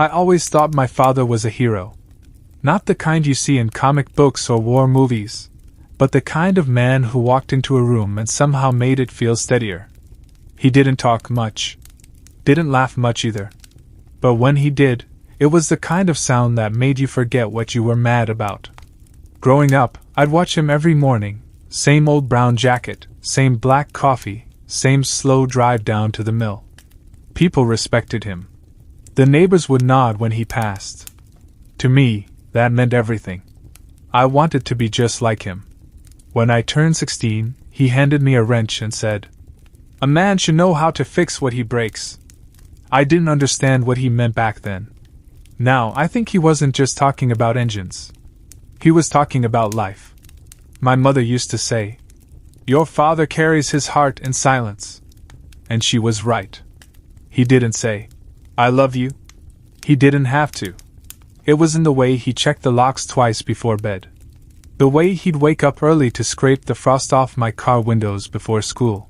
I always thought my father was a hero. Not the kind you see in comic books or war movies, but the kind of man who walked into a room and somehow made it feel steadier. He didn't talk much. Didn't laugh much either. But when he did, it was the kind of sound that made you forget what you were mad about. Growing up, I'd watch him every morning. Same old brown jacket, same black coffee, same slow drive down to the mill. People respected him. The neighbors would nod when he passed. To me, that meant everything. I wanted to be just like him. When I turned 16, he handed me a wrench and said, "A man should know how to fix what he breaks." I didn't understand what he meant back then. Now, I think he wasn't just talking about engines. He was talking about life. My mother used to say, "Your father carries his heart in silence." And she was right. He didn't say, "I love you." He didn't have to. It was in the way he checked the locks twice before bed. The way he'd wake up early to scrape the frost off my car windows before school.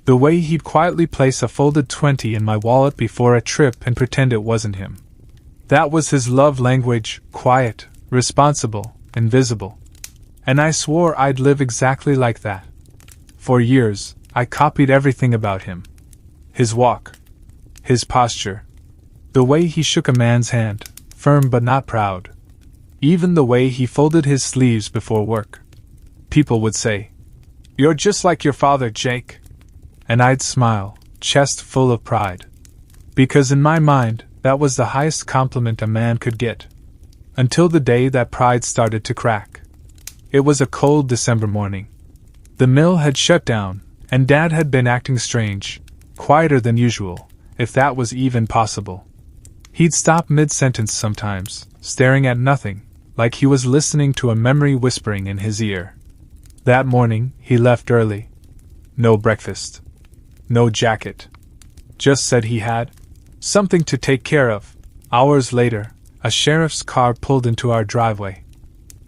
The way he'd quietly place a folded 20 in my wallet before a trip and pretend it wasn't him. That was his love language, quiet, responsible, invisible. And I swore I'd live exactly like that. For years, I copied everything about him. His walk. His posture. The way he shook a man's hand, firm but not proud. Even the way he folded his sleeves before work. People would say, "You're just like your father, Jake." And I'd smile, chest full of pride. Because in my mind, that was the highest compliment a man could get. Until the day that pride started to crack. It was a cold December morning. The mill had shut down, and Dad had been acting strange, quieter than usual, if that was even possible. He'd stop mid-sentence sometimes, staring at nothing, like he was listening to a memory whispering in his ear. That morning, he left early. No breakfast. No jacket. Just said he had something to take care of. Hours later, a sheriff's car pulled into our driveway.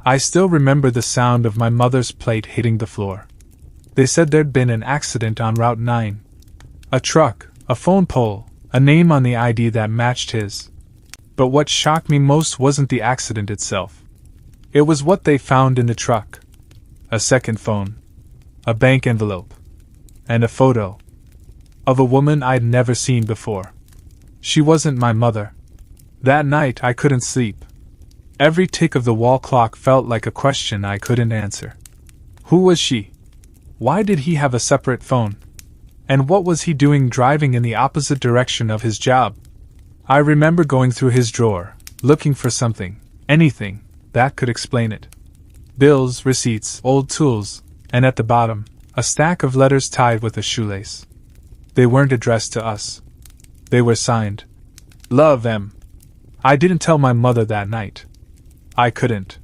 I still remember the sound of my mother's plate hitting the floor. They said there'd been an accident on Route 9. A truck, a phone pole, a name on the ID that matched his. But what shocked me most wasn't the accident itself. It was what they found in the truck. A second phone. A bank envelope. And a photo. Of a woman I'd never seen before. She wasn't my mother. That night I couldn't sleep. Every tick of the wall clock felt like a question I couldn't answer. Who was she? Why did he have a separate phone? And what was he doing driving in the opposite direction of his job? I remember going through his drawer, looking for something, anything, that could explain it. Bills, receipts, old tools, and at the bottom, a stack of letters tied with a shoelace. They weren't addressed to us. They were signed. Love, M. I didn't tell my mother that night. I couldn't.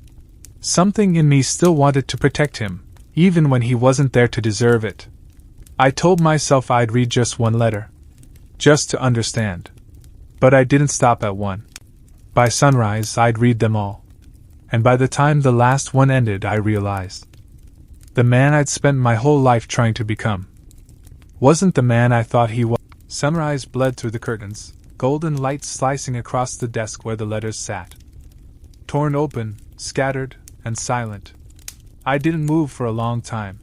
Something in me still wanted to protect him, even when he wasn't there to deserve it. I told myself I'd read just one letter. Just to understand. But I didn't stop at one. By sunrise, I'd read them all. And by the time the last one ended, I realized. The man I'd spent my whole life trying to become wasn't the man I thought he was. Sunrise bled through the curtains, golden light slicing across the desk where the letters sat. Torn open, scattered, and silent. I didn't move for a long time.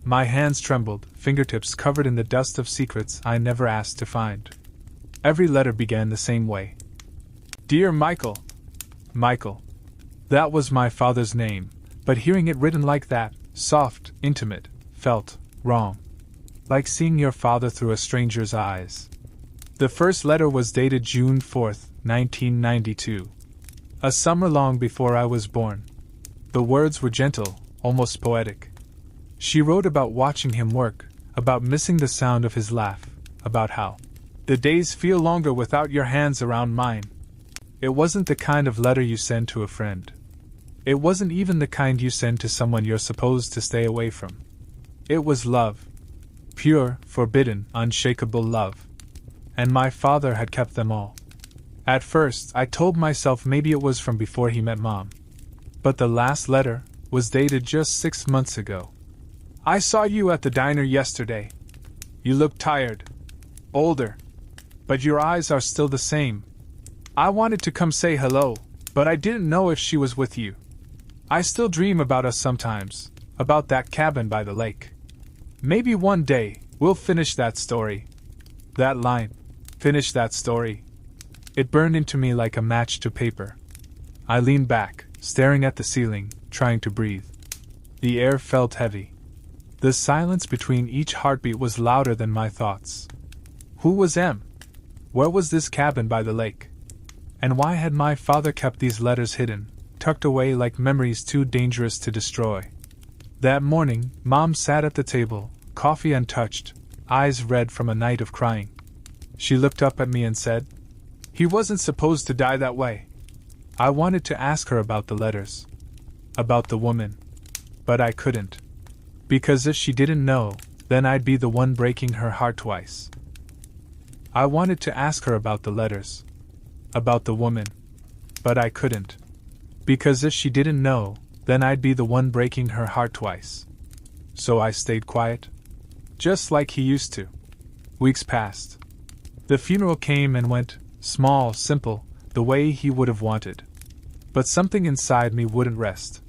My hands trembled, fingertips covered in the dust of secrets I never asked to find. Every letter began the same way. Dear Michael. Michael. That was my father's name, but hearing it written like that, soft, intimate, felt wrong. Like seeing your father through a stranger's eyes. The first letter was dated June 4th, 1992. A summer long before I was born. The words were gentle, almost poetic. She wrote about watching him work, about missing the sound of his laugh, about how the days feel longer without your hands around mine. It wasn't the kind of letter you send to a friend. It wasn't even the kind you send to someone you're supposed to stay away from. It was love. Pure, forbidden, unshakable love. And my father had kept them all. At first, I told myself maybe it was from before he met Mom. But the last letter was dated just 6 months ago. I saw you at the diner yesterday. You look tired. Older. But your eyes are still the same. I wanted to come say hello, but I didn't know if she was with you. I still dream about us sometimes, about that cabin by the lake. Maybe one day, we'll finish that story. That line, finish that story. It burned into me like a match to paper. I leaned back, staring at the ceiling, trying to breathe. The air felt heavy. The silence between each heartbeat was louder than my thoughts. Who was M? Where was this cabin by the lake? And why had my father kept these letters hidden, tucked away like memories too dangerous to destroy? That morning, Mom sat at the table, coffee untouched, eyes red from a night of crying. She looked up at me and said, "He wasn't supposed to die that way." I wanted to ask her about the letters, about the woman, but I couldn't. Because if she didn't know, then I'd be the one breaking her heart twice. I wanted to ask her about the letters, about the woman, but I couldn't. Because if she didn't know, then I'd be the one breaking her heart twice. So I stayed quiet, just like he used to. Weeks passed. The funeral came and went, small, simple, the way he would have wanted. But something inside me wouldn't rest.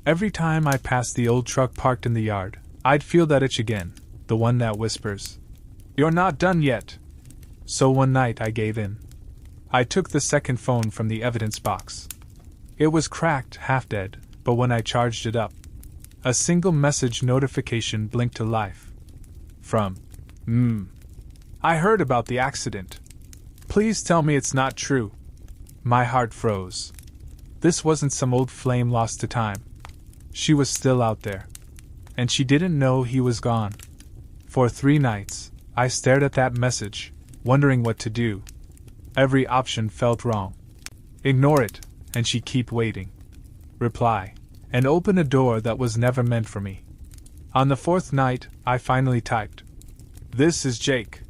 Every time I passed the old truck parked in the yard, I'd feel that itch again, the one that whispers, "You're not done yet." So one night I gave in. I took the second phone from the evidence box. It was cracked, half dead, but when I charged it up, a single message notification blinked to life. From I heard about the accident. Please tell me it's not true. My heart froze. This wasn't some old flame lost to time. She was still out there. And she didn't know he was gone. For 3 nights, I stared at that message, wondering what to do. Every option felt wrong. Ignore it, and she'd keep waiting. Reply, and open a door that was never meant for me. On the 4th night, I finally typed, "This is Jake,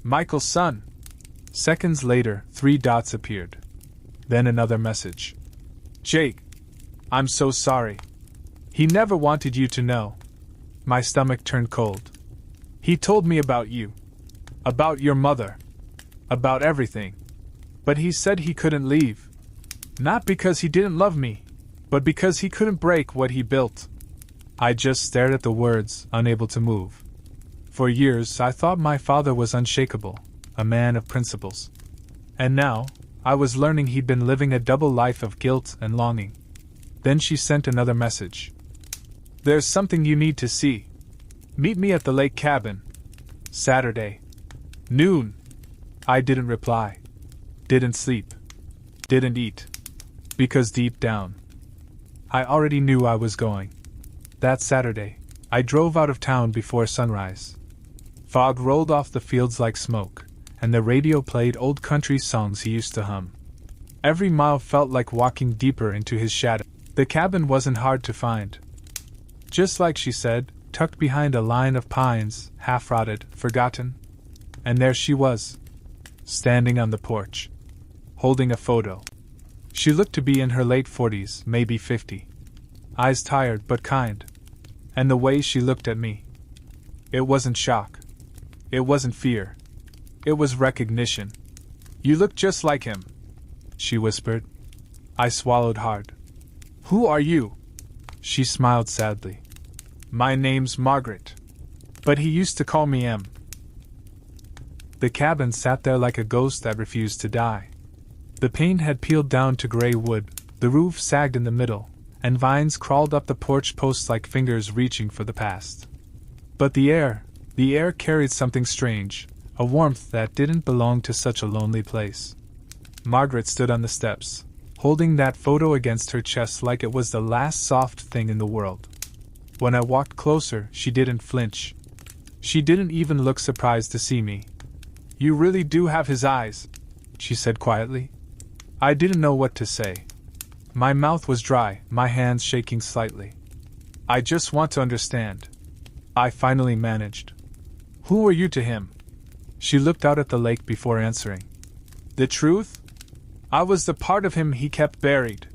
Michael's son." Seconds later, 3 dots appeared. Then another message. "Jake, I'm so sorry. He never wanted you to know." My stomach turned cold. He told me about you. About your mother. About everything. But he said he couldn't leave. Not because he didn't love me, but because he couldn't break what he built. I just stared at the words, unable to move. For years I thought my father was unshakable, a man of principles. And now, I was learning he'd been living a double life of guilt and longing. Then she sent another message. "There's something you need to see. Meet me at the lake cabin. Saturday. Noon." I didn't reply. Didn't sleep. Didn't eat. Because deep down, I already knew I was going. That Saturday, I drove out of town before sunrise. Fog rolled off the fields like smoke, and the radio played old country songs he used to hum. Every mile felt like walking deeper into his shadow. The cabin wasn't hard to find. Just like she said, tucked behind a line of pines, half-rotted, forgotten. And there she was, standing on the porch, holding a photo. She looked to be in her late 40s, maybe 50. Eyes tired but kind. And the way she looked at me. It wasn't shock. It wasn't fear. It was recognition. "You look just like him," she whispered. I swallowed hard. "Who are you?" She smiled sadly. "My name's Margaret. But he used to call me M." The cabin sat there like a ghost that refused to die. The paint had peeled down to gray wood, the roof sagged in the middle, and vines crawled up the porch posts like fingers reaching for the past. But the air carried something strange, a warmth that didn't belong to such a lonely place. Margaret stood on the steps, holding that photo against her chest like it was the last soft thing in the world. When I walked closer, she didn't flinch. She didn't even look surprised to see me. "You really do have his eyes," she said quietly. I didn't know what to say. My mouth was dry, my hands shaking slightly. "I just want to understand," I finally managed. "Who were you to him?" She looked out at the lake before answering. "The truth? I was the part of him he kept buried."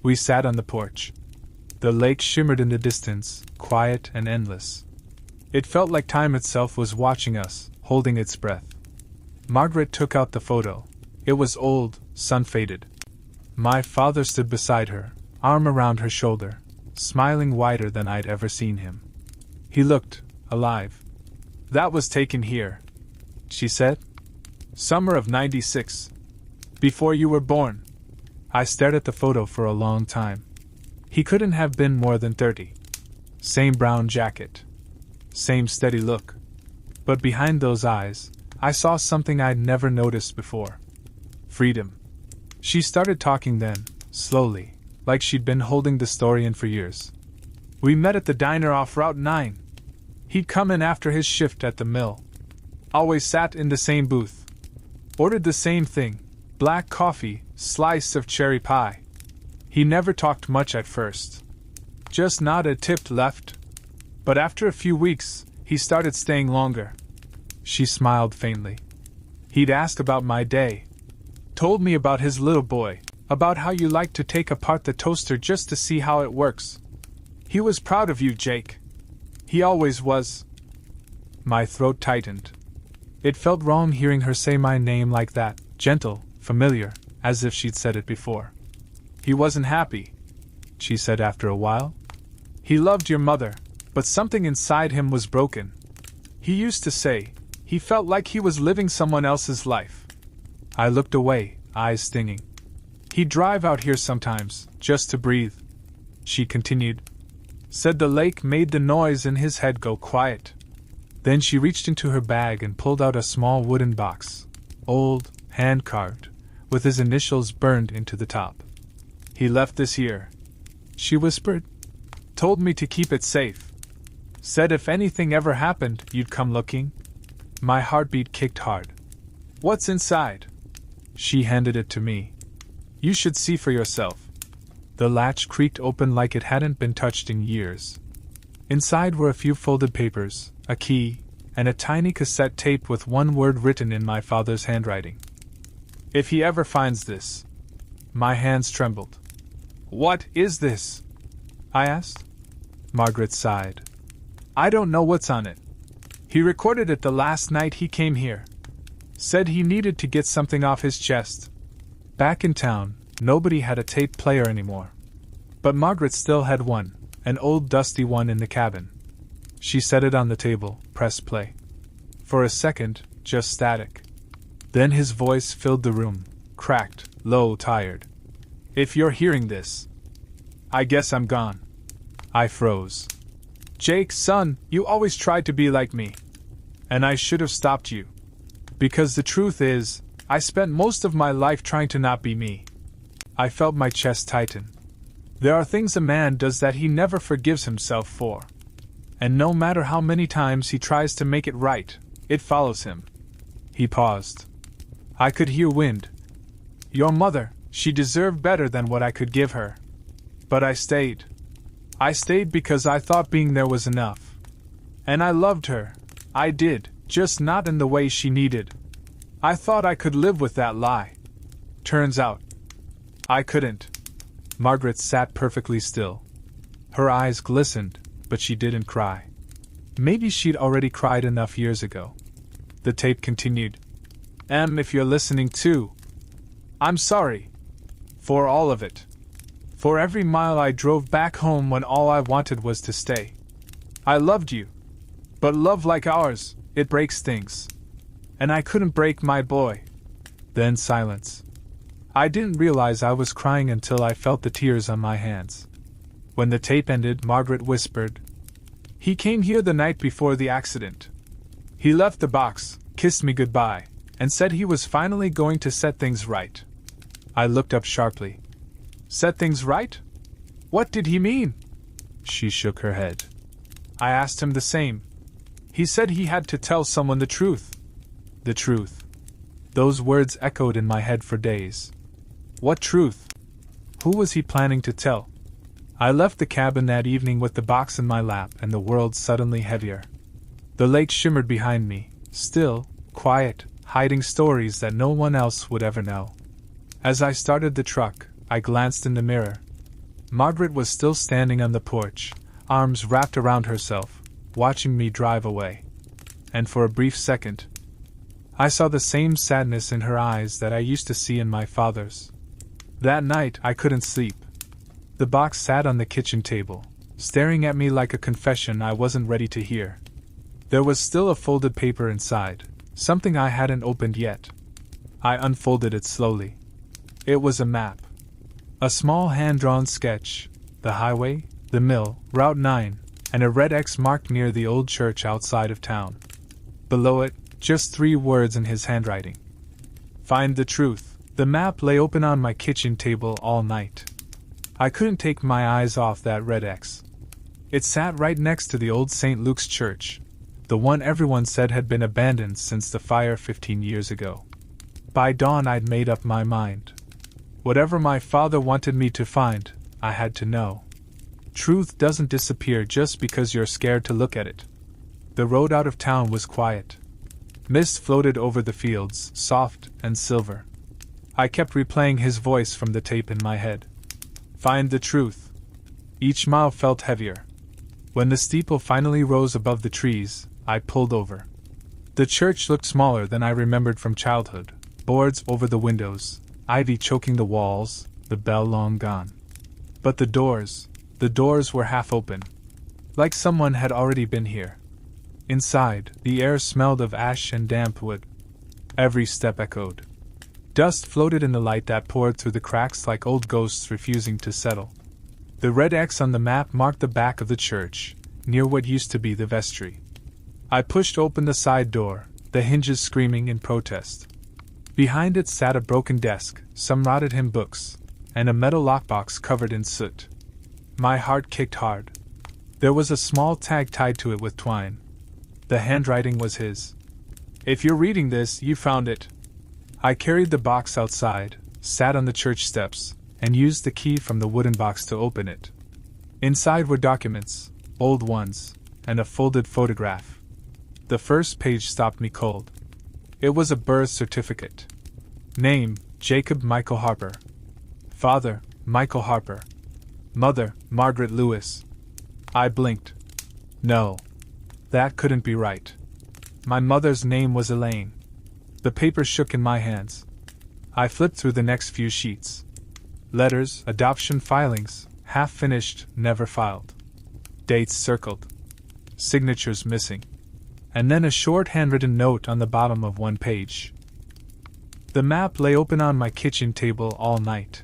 We sat on the porch. The lake shimmered in the distance, quiet and endless. It felt like time itself was watching us, holding its breath. Margaret took out the photo. It was old, sun faded. My father stood beside her, arm around her shoulder, smiling wider than I'd ever seen him. He looked alive. That was taken here, she said. Summer of '96. Before you were born. I stared at the photo for a long time. He couldn't have been more than 30. Same brown jacket. Same steady look. But behind those eyes, I saw something I'd never noticed before. Freedom. She started talking then, slowly, like she'd been holding the story in for years. We met at the diner off Route 9. He'd come in after his shift at the mill. Always sat in the same booth. Ordered the same thing, black coffee, slice of cherry pie. He never talked much at first. Just nodded, tipped, left. But after a few weeks, he started staying longer. She smiled faintly. He'd ask about my day. Told me about his little boy, about how you like to take apart the toaster just to see how it works. He was proud of you, Jake. He always was. My throat tightened. It felt wrong hearing her say my name like that, gentle, familiar, as if she'd said it before. He wasn't happy, she said after a while. He loved your mother, but something inside him was broken. He used to say, he felt like he was living someone else's life. I looked away, eyes stinging. He'd drive out here sometimes, just to breathe. She continued. Said the lake made the noise in his head go quiet. Then she reached into her bag and pulled out a small wooden box, old, hand-carved, with his initials burned into the top. He left this here, she whispered. Told me to keep it safe. Said if anything ever happened, you'd come looking. My heartbeat kicked hard. What's inside? She handed it to me. You should see for yourself. The latch creaked open like it hadn't been touched in years. Inside were a few folded papers, a key, and a tiny cassette tape with one word written in my father's handwriting. If he ever finds this. My hands trembled. What is this? I asked. Margaret sighed. I don't know what's on it. He recorded it the last night he came here. Said he needed to get something off his chest. Back in town, nobody had a tape player anymore. But Margaret still had one, an old dusty one in the cabin. She set it on the table, pressed play. For a second, just static. Then his voice filled the room, cracked, low, tired. If you're hearing this, I guess I'm gone. I froze. Jake, son, you always tried to be like me. And I should have stopped you. Because the truth is, I spent most of my life trying to not be me. I felt my chest tighten. There are things a man does that he never forgives himself for. And no matter how many times he tries to make it right, it follows him. He paused. I could hear wind. Your mother, she deserved better than what I could give her. But I stayed. I stayed because I thought being there was enough. And I loved her. I did, just not in the way she needed. I thought I could live with that lie. Turns out, I couldn't. Margaret sat perfectly still. Her eyes glistened, but she didn't cry. Maybe she'd already cried enough years ago. The tape continued. If you're listening too, I'm sorry. For all of it. For every mile I drove back home when all I wanted was to stay. I loved you. But love like ours, it breaks things. And I couldn't break my boy. Then silence. I didn't realize I was crying until I felt the tears on my hands. When the tape ended, Margaret whispered, He came here the night before the accident. He left the box, kissed me goodbye, and said he was finally going to set things right. I looked up sharply. Set things right? What did he mean? She shook her head. I asked him the same. He said he had to tell someone the truth. The truth. Those words echoed in my head for days. What truth? Who was he planning to tell? I left the cabin that evening with the box in my lap and the world suddenly heavier. The lake shimmered behind me, still, quiet, hiding stories that no one else would ever know. As I started the truck, I glanced in the mirror. Margaret was still standing on the porch, arms wrapped around herself, watching me drive away. And for a brief second, I saw the same sadness in her eyes that I used to see in my father's. That night I couldn't sleep. The box sat on the kitchen table, staring at me like a confession I wasn't ready to hear. There was still a folded paper inside, something I hadn't opened yet. I unfolded it slowly. It was a map. A small hand-drawn sketch, the highway, the mill, Route 9, and a red X marked near the old church outside of town. Below it, just 3 words in his handwriting. Find the truth. The map lay open on my kitchen table all night. I couldn't take my eyes off that red X. It sat right next to the old St. Luke's church, the one everyone said had been abandoned since the fire 15 years ago. By dawn I'd made up my mind. Whatever my father wanted me to find, I had to know. Truth doesn't disappear just because you're scared to look at it. The road out of town was quiet. Mist floated over the fields, soft and silver. I kept replaying his voice from the tape in my head. Find the truth. Each mile felt heavier. When the steeple finally rose above the trees, I pulled over. The church looked smaller than I remembered from childhood. Boards over the windows, ivy choking the walls, the bell long gone. But the doors were half open. Like someone had already been here. Inside, the air smelled of ash and damp wood. Every step echoed. Dust floated in the light that poured through the cracks like old ghosts refusing to settle. The red X on the map marked the back of the church, near what used to be the vestry. I pushed open the side door, the hinges screaming in protest. Behind it sat a broken desk, some rotted hymn books, and a metal lockbox covered in soot. My heart kicked hard. There was a small tag tied to it with twine. The handwriting was his. If you're reading this, you found it. I carried the box outside, sat on the church steps, and used the key from the wooden box to open it. Inside were documents, old ones, and a folded photograph. The first page stopped me cold. It was a birth certificate. Name, Jacob Michael Harper. Father, Michael Harper. Mother, Margaret Lewis. I blinked. No. That couldn't be right. My mother's name was Elaine. The paper shook in my hands. I flipped through the next few sheets. Letters, adoption filings, half finished, never filed. Dates circled. Signatures missing. And then a short handwritten note on the bottom of one page. The map lay open on my kitchen table all night.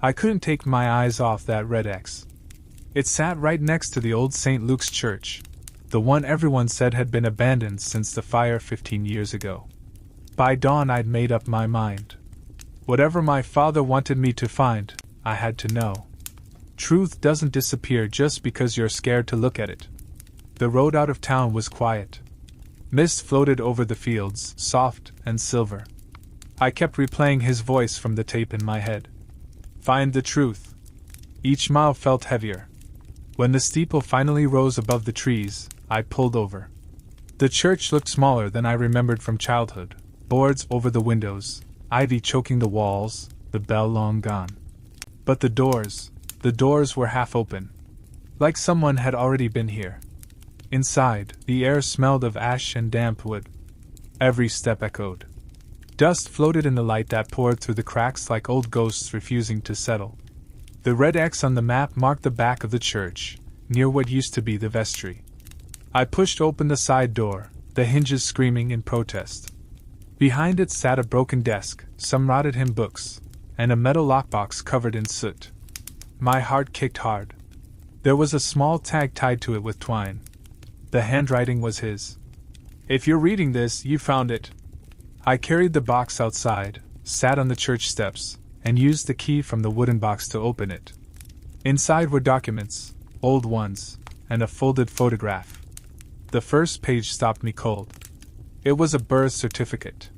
I couldn't take my eyes off that red X. It sat right next to the old St. Luke's church, the one everyone said had been abandoned since the fire 15 years ago. By dawn I'd made up my mind. Whatever my father wanted me to find, I had to know. Truth doesn't disappear just because you're scared to look at it. The road out of town was quiet. Mist floated over the fields, soft and silver. I kept replaying his voice from the tape in my head. Find the truth. Each mile felt heavier. When the steeple finally rose above the trees, I pulled over. The church looked smaller than I remembered from childhood. Boards over the windows, ivy choking the walls, the bell long gone. But the doors were half open. Like someone had already been here. Inside, the air smelled of ash and damp wood. Every step echoed. Dust floated in the light that poured through the cracks like old ghosts refusing to settle. The red X on the map marked the back of the church, near what used to be the vestry. I pushed open the side door, the hinges screaming in protest. Behind it sat a broken desk, some rotted hymn books, and a metal lockbox covered in soot. My heart kicked hard. There was a small tag tied to it with twine. The handwriting was his. If you're reading this, you found it. I carried the box outside, sat on the church steps, and used the key from the wooden box to open it. Inside were documents, old ones, and a folded photograph. The first page stopped me cold. It was a birth certificate.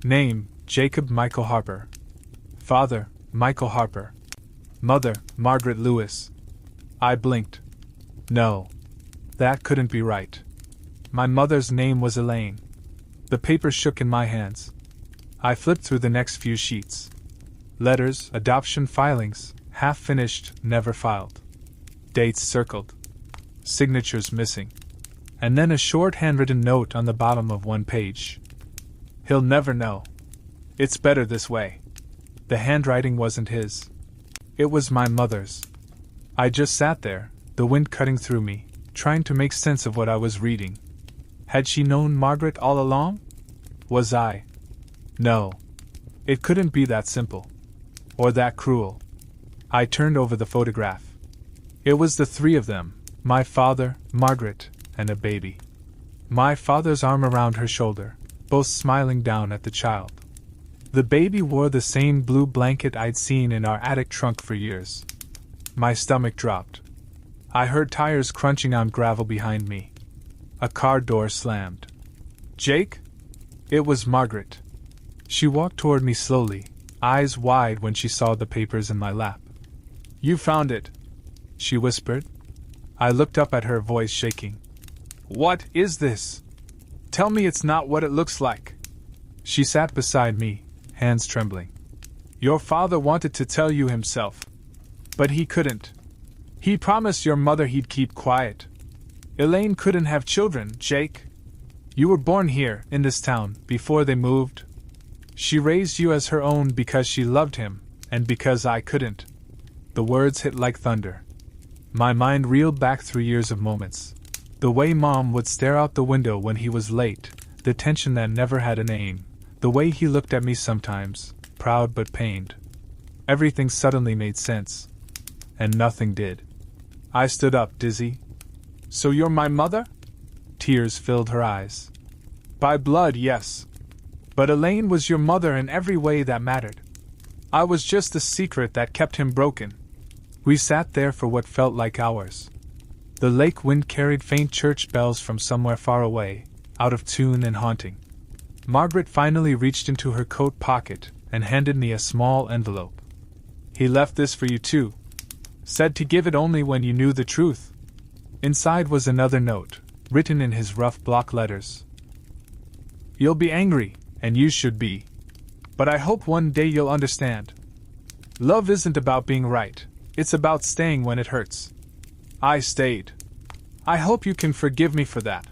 Name, Jacob Michael Harper. Father, Michael Harper. Mother, Margaret Lewis. I blinked. No. That couldn't be right. My mother's name was Elaine. The paper shook in my hands. I flipped through the next few sheets. Letters, adoption filings, half finished, never filed. Dates circled. Signatures missing. And then a short handwritten note on the bottom of one page. He'll never know. It's better this way. The handwriting wasn't his. It was my mother's. I just sat there, the wind cutting through me, trying to make sense of what I was reading. Had she known Margaret all along? Was I? No. It couldn't be that simple. Or that cruel. I turned over the photograph. It was the three of them, my father, Margaret, and a baby. My father's arm around her shoulder, both smiling down at the child. The baby wore the same blue blanket I'd seen in our attic trunk for years. My stomach dropped. I heard tires crunching on gravel behind me. A car door slammed. Jake? It was Margaret. She walked toward me slowly, eyes wide when she saw the papers in my lap. You found it, she whispered. I looked up at her, voice shaking. What is this? Tell me it's not what it looks like. She sat beside me, hands trembling. Your father wanted to tell you himself. But he couldn't. He promised your mother he'd keep quiet. Elaine couldn't have children, Jake. You were born here, in this town, before they moved. She raised you as her own because she loved him, and because I couldn't. The words hit like thunder. My mind reeled back through years of moments. The way Mom would stare out the window when he was late, the tension that never had a name, the way he looked at me sometimes, proud but pained. Everything suddenly made sense. And nothing did. I stood up, dizzy. So you're my mother? Tears filled her eyes. By blood, yes. But Elaine was your mother in every way that mattered. I was just the secret that kept him broken. We sat there for what felt like hours. The lake wind carried faint church bells from somewhere far away, out of tune and haunting. Margaret finally reached into her coat pocket and handed me a small envelope. He left this for you too. Said to give it only when you knew the truth. Inside was another note, written in his rough block letters. You'll be angry, and you should be. But I hope one day you'll understand. Love isn't about being right, it's about staying when it hurts. I stayed. I hope you can forgive me for that.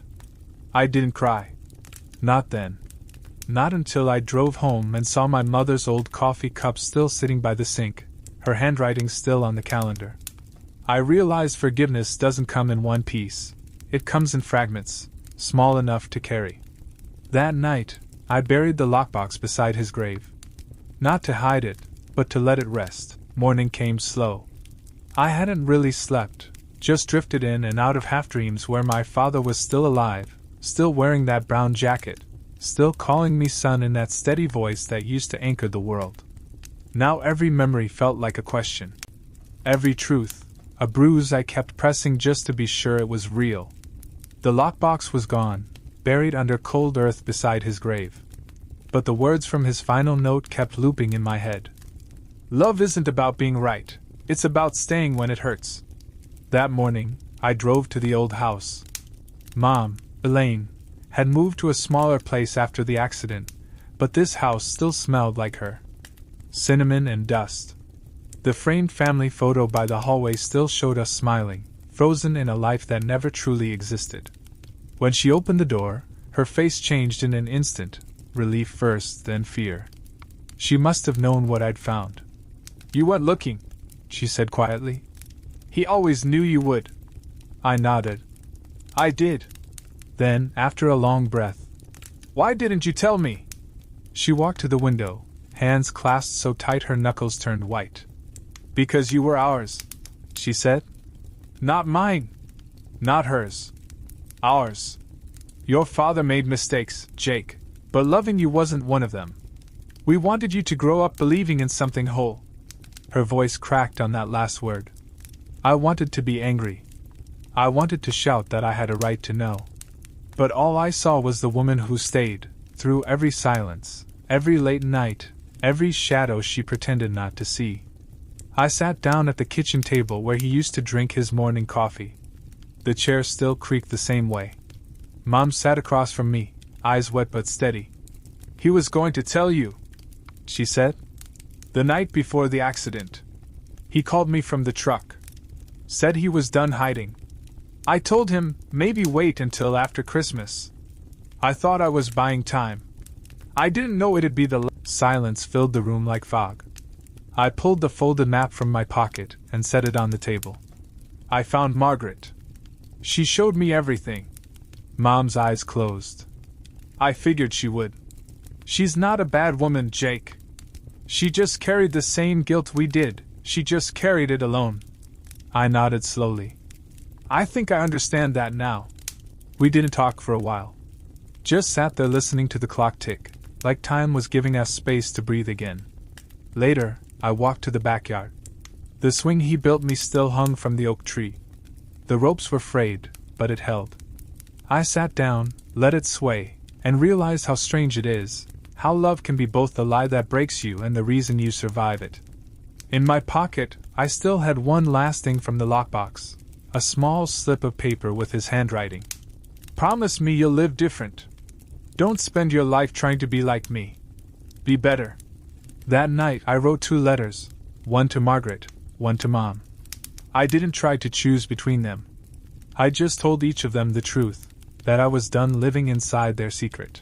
I didn't cry. Not then. Not until I drove home and saw my mother's old coffee cup still sitting by the sink, her handwriting still on the calendar. I realized forgiveness doesn't come in one piece. It comes in fragments, small enough to carry. That night, I buried the lockbox beside his grave. Not to hide it, but to let it rest. Morning came slow. I hadn't really slept, just drifted in and out of half-dreams where my father was still alive, still wearing that brown jacket, still calling me son in that steady voice that used to anchor the world. Now every memory felt like a question. Every truth, a bruise I kept pressing just to be sure it was real. The lockbox was gone, buried under cold earth beside his grave. But the words from his final note kept looping in my head. Love isn't about being right, it's about staying when it hurts. That morning, I drove to the old house. Mom, Elaine, had moved to a smaller place after the accident, but this house still smelled like her. Cinnamon and dust. The framed family photo by the hallway still showed us smiling, frozen in a life that never truly existed. When she opened the door, her face changed in an instant, relief first, then fear. She must have known what I'd found. You went looking, she said quietly. He always knew you would. I nodded. I did. Then, after a long breath, why didn't you tell me? She walked to the window, hands clasped so tight her knuckles turned white. Because you were ours, she said. Not mine. Not hers. Ours. Your father made mistakes, Jake, but loving you wasn't one of them. We wanted you to grow up believing in something whole. Her voice cracked on that last word. I wanted to be angry. I wanted to shout that I had a right to know. But all I saw was the woman who stayed, through every silence, every late night, every shadow she pretended not to see. I sat down at the kitchen table where he used to drink his morning coffee. The chair still creaked the same way. Mom sat across from me, eyes wet but steady. He was going to tell you, she said. The night before the accident. He called me from the truck. Said he was done hiding. I told him, maybe wait until after Christmas. I thought I was buying time. I didn't know it'd be the silence filled the room like fog. I pulled the folded map from my pocket and set it on the table. I found Margaret. She showed me everything. Mom's eyes closed. I figured she would. She's not a bad woman, Jake. She just carried the same guilt we did, she just carried it alone. I nodded slowly. I think I understand that now. We didn't talk for a while. Just sat there listening to the clock tick, like time was giving us space to breathe again. Later, I walked to the backyard. The swing he built me still hung from the oak tree. The ropes were frayed, but it held. I sat down, let it sway, and realized how strange it is, how love can be both the lie that breaks you and the reason you survive it. In my pocket, I still had one last thing from the lockbox, a small slip of paper with his handwriting. Promise me you'll live different. Don't spend your life trying to be like me. Be better. That night I wrote 2 letters, one to Margaret, one to Mom. I didn't try to choose between them. I just told each of them the truth, that I was done living inside their secret.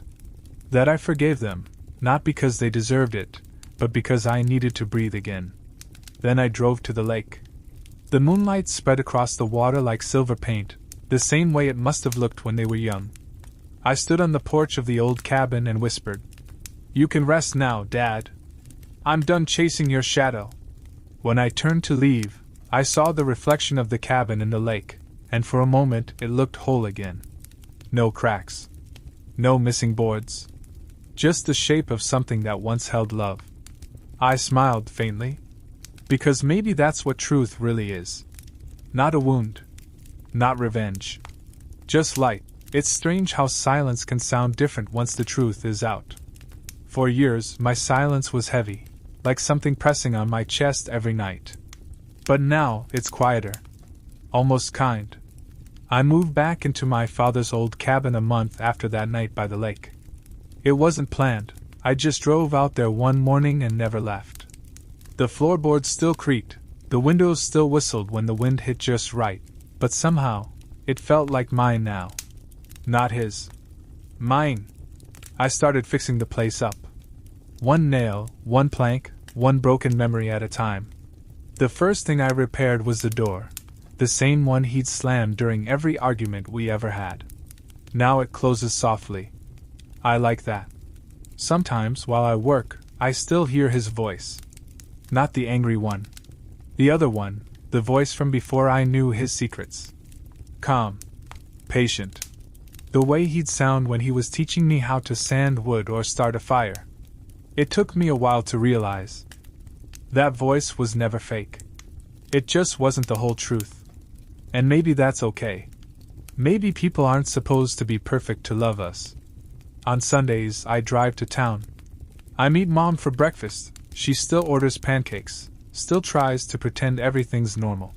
That I forgave them, not because they deserved it, but because I needed to breathe again. Then I drove to the lake. The moonlight spread across the water like silver paint, the same way it must have looked when they were young. I stood on the porch of the old cabin and whispered, "You can rest now, Dad. I'm done chasing your shadow." When I turned to leave, I saw the reflection of the cabin in the lake, and for a moment it looked whole again. No cracks. No missing boards. Just the shape of something that once held love. I smiled faintly. Because maybe that's what truth really is. Not a wound. Not revenge. Just light. It's strange how silence can sound different once the truth is out. For years, my silence was heavy, like something pressing on my chest every night. But now, it's quieter. Almost kind. I moved back into my father's old cabin a month after that night by the lake. It wasn't planned, I just drove out there one morning and never left. The floorboards still creaked, the windows still whistled when the wind hit just right, but somehow, it felt like mine now. Not his. Mine. I started fixing the place up. One nail, one plank, one broken memory at a time. The first thing I repaired was the door, the same one he'd slammed during every argument we ever had. Now it closes softly. I like that. Sometimes, while I work, I still hear his voice. Not the angry one. The other one, the voice from before I knew his secrets. Calm. Patient. The way he'd sound when he was teaching me how to sand wood or start a fire. It took me a while to realize. That voice was never fake. It just wasn't the whole truth. And maybe that's okay. Maybe people aren't supposed to be perfect to love us. On Sundays, I drive to town. I meet Mom for breakfast. She still orders pancakes, still tries to pretend everything's normal.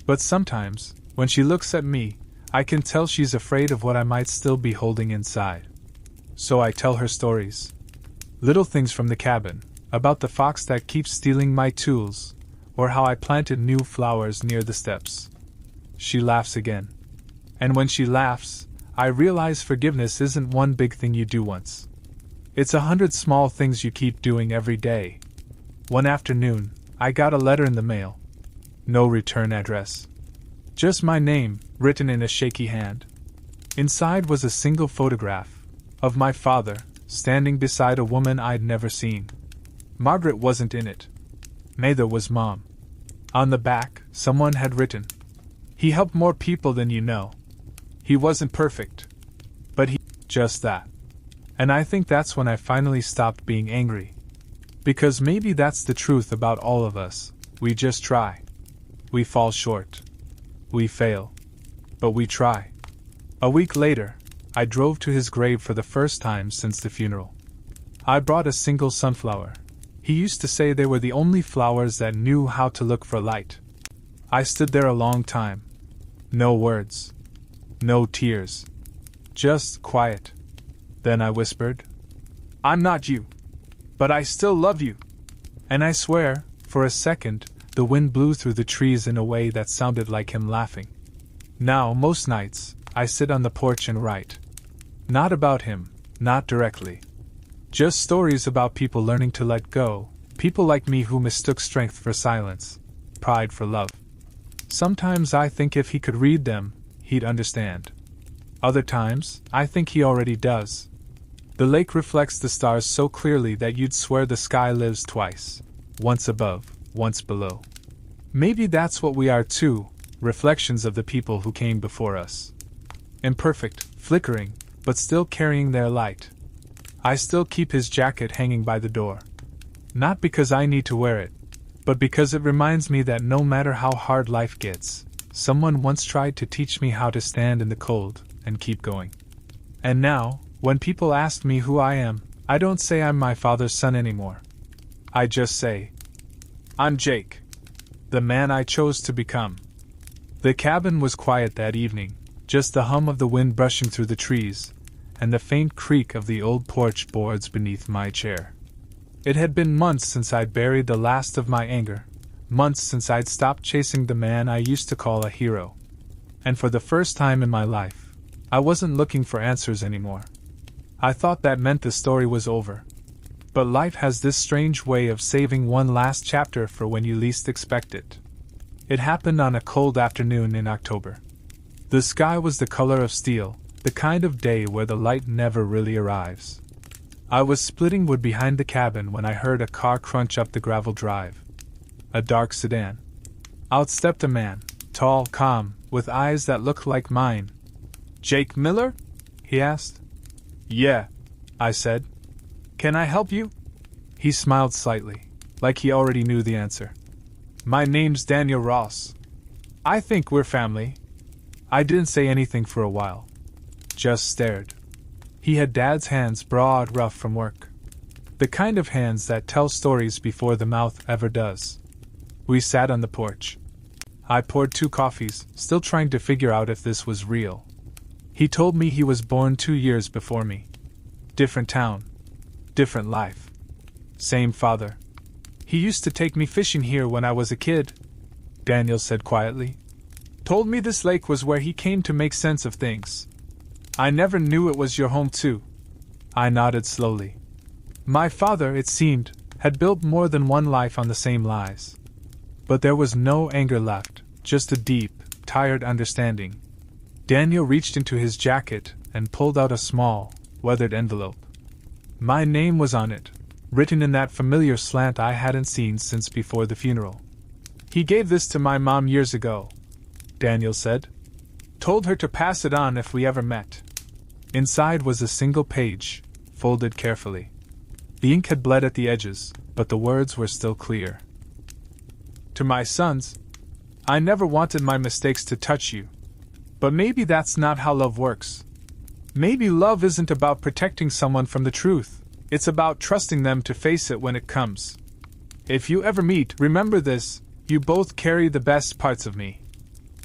But sometimes, when she looks at me, I can tell she's afraid of what I might still be holding inside. So I tell her stories. Little things from the cabin, about the fox that keeps stealing my tools, or how I planted new flowers near the steps. She laughs again. And when she laughs, I realize forgiveness isn't one big thing you do once. It's 100 small things you keep doing every day. One afternoon, I got a letter in the mail. No return address. Just my name, written in a shaky hand. Inside was a single photograph of my father, standing beside a woman I'd never seen. Margaret wasn't in it. Neither was Mom. On the back, someone had written, "He helped more people than you know. He wasn't perfect. But he..." Just that. And I think that's when I finally stopped being angry. Because maybe that's the truth about all of us. We just try. We fall short. We fail. But we try. A week later, I drove to his grave for the first time since the funeral. I brought a single sunflower. He used to say they were the only flowers that knew how to look for light. I stood there a long time. No words. No tears. Just quiet. Then I whispered, "I'm not you. But I still love you." And I swear, for a second, the wind blew through the trees in a way that sounded like him laughing. Now, most nights, I sit on the porch and write. Not about him, not directly. Just stories about people learning to let go, people like me who mistook strength for silence, pride for love. Sometimes I think if he could read them, he'd understand. Other times, I think he already does. The lake reflects the stars so clearly that you'd swear the sky lives twice, once above, once below. Maybe that's what we are too, reflections of the people who came before us. Imperfect, flickering, but still carrying their light. I still keep his jacket hanging by the door. Not because I need to wear it, but because it reminds me that no matter how hard life gets, someone once tried to teach me how to stand in the cold and keep going. And now, when people ask me who I am, I don't say I'm my father's son anymore. I just say, I'm Jake, the man I chose to become. The cabin was quiet that evening, just the hum of the wind brushing through the trees, and the faint creak of the old porch boards beneath my chair. It had been months since I'd buried the last of my anger, months since I'd stopped chasing the man I used to call a hero. And for the first time in my life, I wasn't looking for answers anymore. I thought that meant the story was over. But life has this strange way of saving one last chapter for when you least expect it. It happened on a cold afternoon in October. The sky was the color of steel, the kind of day where the light never really arrives. I was splitting wood behind the cabin when I heard a car crunch up the gravel drive. A dark sedan. Out stepped a man, tall, calm, with eyes that looked like mine. "Jake Miller?" he asked. "Yeah," I said. "Can I help you?" He smiled slightly, like he already knew the answer. "My name's Daniel Ross. I think we're family." I didn't say anything for a while. Just stared. He had Dad's hands, broad, rough from work. The kind of hands that tell stories before the mouth ever does. We sat on the porch. I poured 2 coffees, still trying to figure out if this was real. He told me he was born 2 years before me. Different town. Different life. Same father. "He used to take me fishing here when I was a kid," Daniel said quietly. "Told me this lake was where he came to make sense of things. I never knew it was your home too." I nodded slowly. My father, it seemed, had built more than one life on the same lies. But there was no anger left, just a deep, tired understanding. Daniel reached into his jacket and pulled out a small, weathered envelope. My name was on it, written in that familiar slant I hadn't seen since before the funeral. "He gave this to my mom years ago," Daniel said. "Told her to pass it on if we ever met." Inside was a single page, folded carefully. The ink had bled at the edges, but the words were still clear. "To my sons, I never wanted my mistakes to touch you. But maybe that's not how love works. Maybe love isn't about protecting someone from the truth, it's about trusting them to face it when it comes. If you ever meet, remember this, you both carry the best parts of me.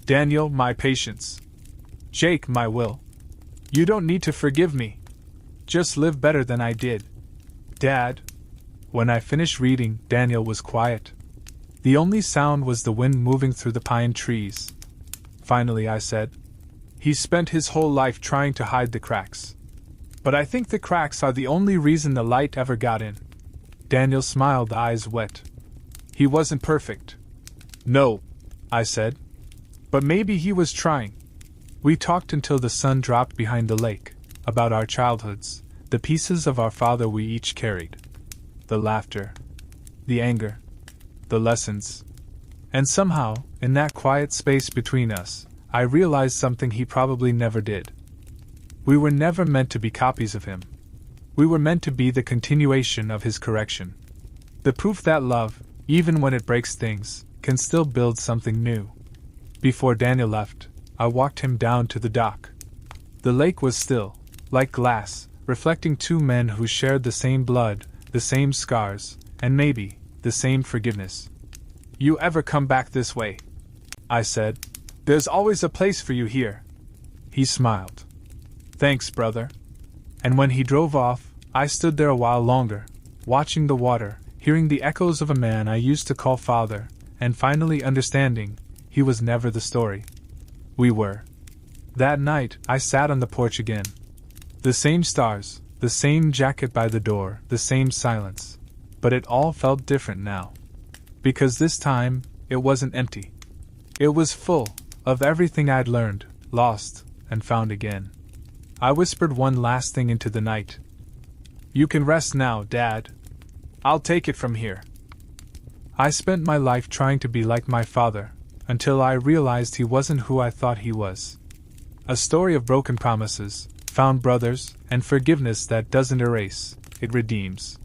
Daniel, my patience. Jake, my will. You don't need to forgive me. Just live better than I did. Dad." When I finished reading, Daniel was quiet. The only sound was the wind moving through the pine trees. Finally, I said, "He spent his whole life trying to hide the cracks. But I think the cracks are the only reason the light ever got in." Daniel smiled, eyes wet. "He wasn't perfect." "No," I said. "But maybe he was trying." We talked until the sun dropped behind the lake, about our childhoods, the pieces of our father we each carried. The laughter. The anger. The lessons. And somehow, in that quiet space between us, I realized something he probably never did. We were never meant to be copies of him. We were meant to be the continuation of his correction. The proof that love, even when it breaks things, can still build something new. Before Daniel left, I walked him down to the dock. The lake was still, like glass, reflecting 2 men who shared the same blood, the same scars, and maybe, the same forgiveness. "You ever come back this way?" I said. "There's always a place for you here." He smiled. "Thanks, brother." And when he drove off, I stood there a while longer, watching the water, hearing the echoes of a man I used to call father, and finally understanding, he was never the story. We were. That night, I sat on the porch again. The same stars, The same jacket by the door, the same silence. But it all felt different now. Because this time, it wasn't empty. It was full of everything I'd learned, lost, and found again. I whispered one last thing into the night. "You can rest now, Dad. I'll take it from here." I spent my life trying to be like my father, until I realized he wasn't who I thought he was. A story of broken promises, found brothers, and forgiveness that doesn't erase, it redeems.